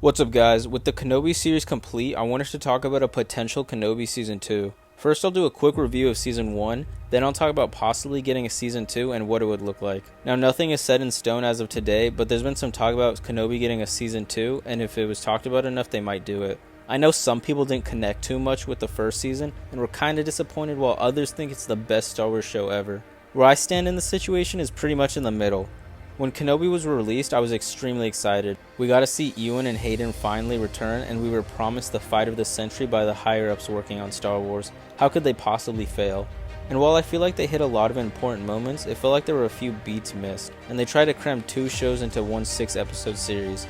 What's up guys, with the Kenobi series complete, I wanted to talk about a potential Kenobi Season 2. First I'll do a quick review of Season 1, then I'll talk about possibly getting a Season 2 and what it would look like. Now nothing is set in stone as of today, but there's been some talk about Kenobi getting a Season 2, and if it was talked about enough they might do it. I know some people didn't connect too much with the first season, and were kinda disappointed while others think it's the best Star Wars show ever. Where I stand in the situation is pretty much in the middle. When Kenobi was released, I was extremely excited. We got to see Ewan and Hayden finally return, and we were promised the fight of the century by the higher-ups working on Star Wars. How could they possibly fail? And while I feel like they hit a lot of important moments, it felt like there were a few beats missed, and they tried to cram 2 shows into one 6-episode series.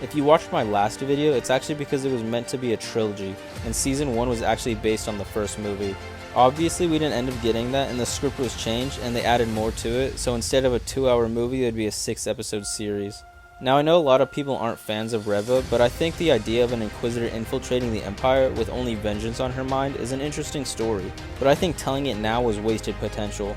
If you watched my last video, it's actually because it was meant to be a trilogy, and Season 1 was actually based on the first movie. Obviously we didn't end up getting that, and the script was changed and they added more to it, so instead of a 2-hour movie it would be a 6-episode series. Now I know a lot of people aren't fans of Reva, but I think the idea of an Inquisitor infiltrating the Empire with only vengeance on her mind is an interesting story, but I think telling it now was wasted potential.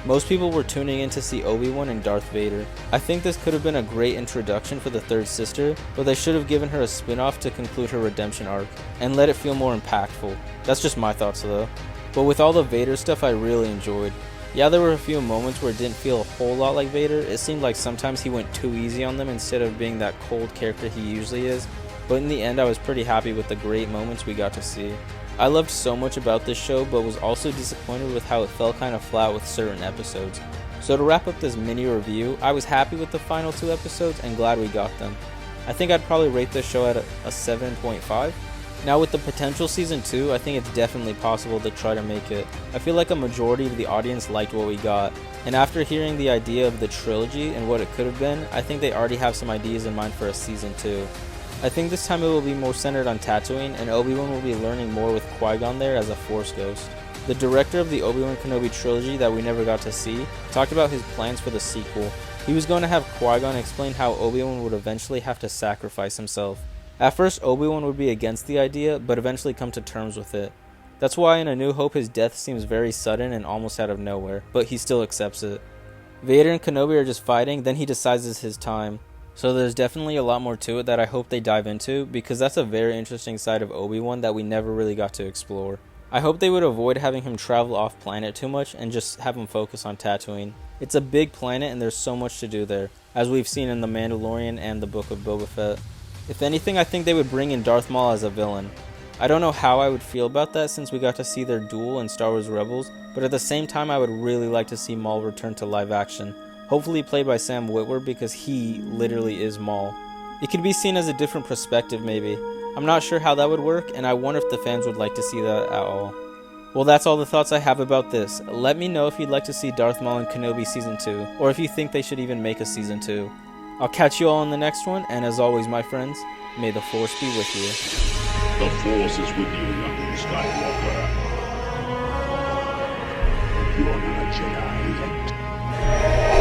Most people were tuning in to see Obi-Wan and Darth Vader. I think this could have been a great introduction for the third sister, but they should have given her a spin-off to conclude her redemption arc, and let it feel more impactful. That's just my thoughts though. But with all the Vader stuff I really enjoyed. Yeah, there were a few moments where it didn't feel a whole lot like Vader. It seemed like sometimes he went too easy on them instead of being that cold character he usually is. But in the end I was pretty happy with the great moments we got to see. I loved so much about this show, but was also disappointed with how it fell kind of flat with certain episodes. So to wrap up this mini review, I was happy with the final 2 episodes and glad we got them. I think I'd probably rate this show at a 7.5. Now with the potential Season 2, I think it's definitely possible to try to make it. I feel like a majority of the audience liked what we got, and after hearing the idea of the trilogy and what it could have been, I think they already have some ideas in mind for a Season 2. I think this time it will be more centered on Tatooine, and Obi-Wan will be learning more with Qui-Gon there as a Force ghost. The director of the Obi-Wan Kenobi trilogy that we never got to see talked about his plans for the sequel. He was going to have Qui-Gon explain how Obi-Wan would eventually have to sacrifice himself. At first Obi-Wan would be against the idea, but eventually come to terms with it. That's why in A New Hope his death seems very sudden and almost out of nowhere, but he still accepts it. Vader and Kenobi are just fighting, then he decides it's his time. So there's definitely a lot more to it that I hope they dive into, because that's a very interesting side of Obi-Wan that we never really got to explore. I hope they would avoid having him travel off planet too much and just have him focus on Tatooine. It's a big planet and there's so much to do there, as we've seen in The Mandalorian and the Book of Boba Fett. If anything, I think they would bring in Darth Maul as a villain. I don't know how I would feel about that since we got to see their duel in Star Wars Rebels, but at the same time I would really like to see Maul return to live action. Hopefully played by Sam Witwer, because he literally is Maul. It could be seen as a different perspective maybe. I'm not sure how that would work, and I wonder if the fans would like to see that at all. Well, that's all the thoughts I have about this. Let me know if you'd like to see Darth Maul and Kenobi Season 2, or if you think they should even make a Season 2. I'll catch you all in the next one, and as always my friends, may the Force be with you. The Force is with you, young Skywalker. You're not a Jedi yet.